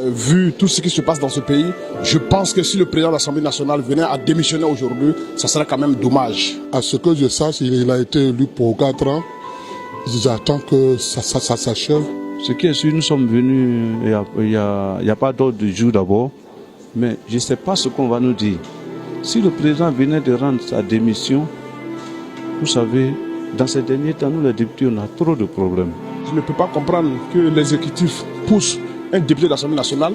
Vu tout ce qui se passe dans ce pays, je pense que si le président de l'Assemblée nationale venait à démissionner aujourd'hui, ça serait quand même dommage. À ce que je sache, il a été élu pour 4 ans. J'attends que ça s'achève. Ce qui est sûr, nous sommes venus, il n'y a pas d'ordre du jour d'abord, mais je ne sais pas ce qu'on va nous dire. Si le président venait de rendre sa démission, vous savez, dans ces derniers temps, nous les députés, on a trop de problèmes. Je ne peux pas comprendre que l'exécutif pousse un député de l'Assemblée nationale,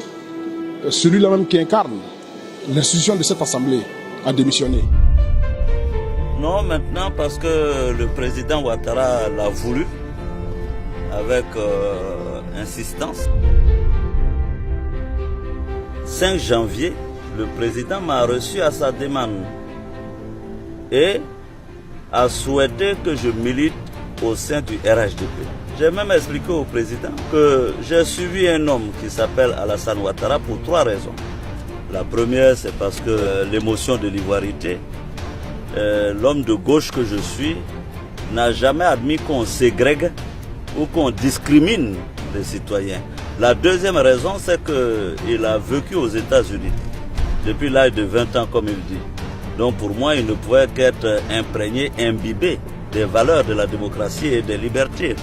celui-là même qui incarne l'institution de cette Assemblée, à démissionner. Non, maintenant parce que le président Ouattara l'a voulu, avec insistance. 5 janvier, le président m'a reçu à sa demande et a souhaité que je milite au sein du RHDP. J'ai même expliqué au président que j'ai suivi un homme qui s'appelle Alassane Ouattara pour 3 raisons. La première, c'est parce que l'émotion de l'ivoirité, l'homme de gauche que je suis, n'a jamais admis qu'on ségrègue ou qu'on discrimine les citoyens. La deuxième raison, c'est qu'il a vécu aux États-Unis depuis l'âge de 20 ans, comme il dit. Donc pour moi, il ne pouvait qu'être imprégné, imbibé des valeurs de la démocratie et des libertés.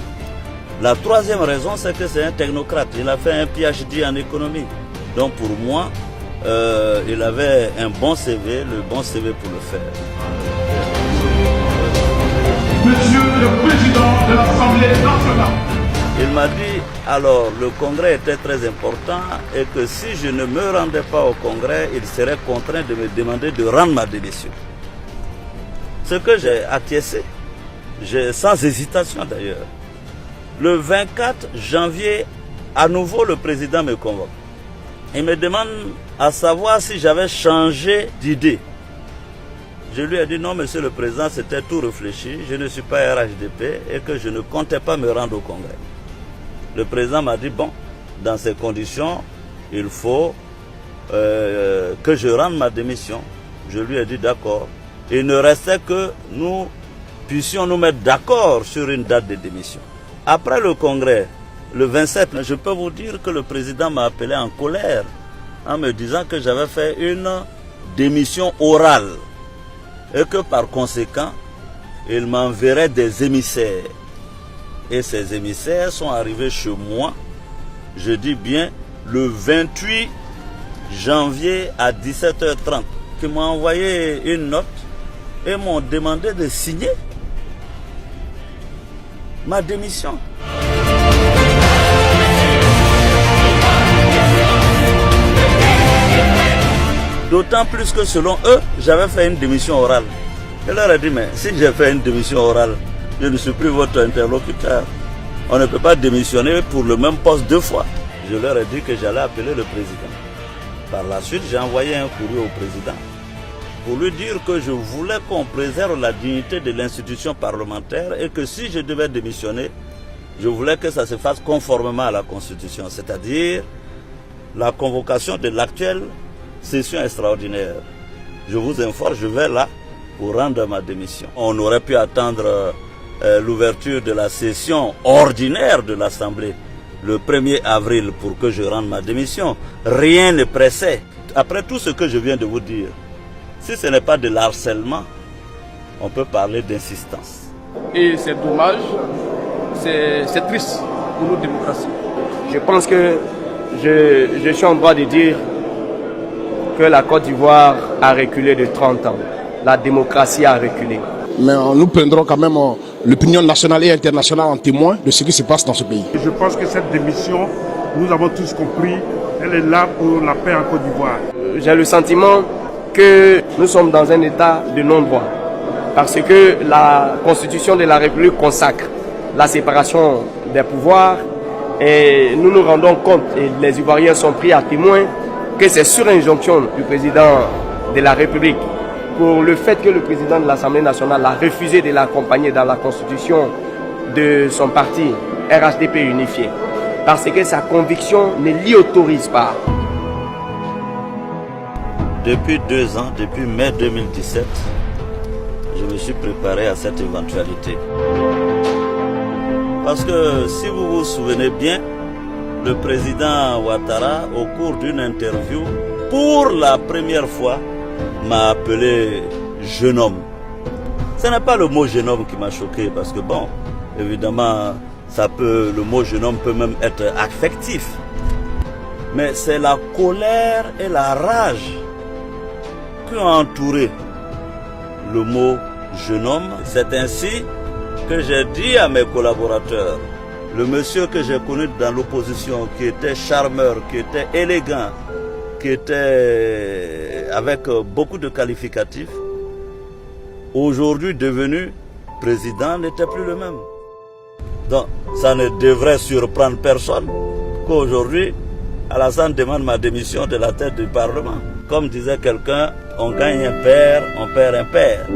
La troisième raison, c'est que c'est un technocrate. Il a fait un PhD en économie. Donc pour moi, il avait un bon CV, le bon CV pour le faire. Monsieur le Président de l'Assemblée nationale. Il m'a dit, alors le congrès était très important et que si je ne me rendais pas au congrès, il serait contraint de me demander de rendre ma démission. Ce que j'ai acquiescé, sans hésitation d'ailleurs. Le 24 janvier, à nouveau le président me convoque. Il me demande à savoir si j'avais changé d'idée. Je lui ai dit non, monsieur le président, c'était tout réfléchi, je ne suis pas RHDP et que je ne comptais pas me rendre au congrès. Le président m'a dit bon, dans ces conditions, il faut que je rende ma démission. Je lui ai dit d'accord. Il ne restait que nous puissions nous mettre d'accord sur une date de démission. Après le congrès, le 27, je peux vous dire que le président m'a appelé en colère en me disant que j'avais fait une démission orale et que par conséquent, il m'enverrait des émissaires. Et ces émissaires sont arrivés chez moi, je dis bien, le 28 janvier à 17h30, qui m'ont envoyé une note et m'ont demandé de signer ma démission. D'autant plus que selon eux, j'avais fait une démission orale. Je leur ai dit, mais si j'ai fait une démission orale, je ne suis plus votre interlocuteur. On ne peut pas démissionner pour le même poste 2 fois. Je leur ai dit que j'allais appeler le président. Par la suite, j'ai envoyé un courrier au président pour lui dire que je voulais qu'on préserve la dignité de l'institution parlementaire et que si je devais démissionner, je voulais que ça se fasse conformément à la Constitution, c'est-à-dire la convocation de l'actuelle session extraordinaire. Je vous informe, je vais là pour rendre ma démission. On aurait pu attendre l'ouverture de la session ordinaire de l'Assemblée le 1er avril pour que je rende ma démission. Rien ne pressait. Après tout ce que je viens de vous dire, si ce n'est pas de l'harcèlement, on peut parler d'insistance. Et c'est dommage, c'est triste pour notre démocratie. Je pense que je suis en droit de dire que la Côte d'Ivoire a reculé de 30 ans. La démocratie a reculé. Mais nous prendrons quand même l'opinion nationale et internationale en témoin de ce qui se passe dans ce pays. Je pense que cette démission, nous avons tous compris, elle est là pour la paix en Côte d'Ivoire. J'ai le sentiment que nous sommes dans un état de non-droit. Parce que la Constitution de la République consacre la séparation des pouvoirs et nous nous rendons compte, et les Ivoiriens sont pris à témoin, que c'est sur injonction du président de la République pour le fait que le président de l'Assemblée nationale a refusé de l'accompagner dans la constitution de son parti RHDP unifié. Parce que sa conviction ne l'y autorise pas. Depuis 2 ans, depuis mai 2017, je me suis préparé à cette éventualité. Parce que si vous vous souvenez bien, le président Ouattara, au cours d'une interview, pour la première fois, m'a appelé jeune homme. Ce n'est pas le mot jeune homme qui m'a choqué, parce que bon, évidemment, le mot jeune homme peut même être affectif. Mais c'est la colère et la rage qui ont entouré le mot jeune homme. C'est ainsi que j'ai dit à mes collaborateurs, le monsieur que j'ai connu dans l'opposition, qui était charmeur, qui était élégant, qui était avec beaucoup de qualificatifs, aujourd'hui devenu président, n'était plus le même. Donc, ça ne devrait surprendre personne qu'aujourd'hui, Alassane demande ma démission de la tête du Parlement. Comme disait quelqu'un, on gagne un père, on perd un père.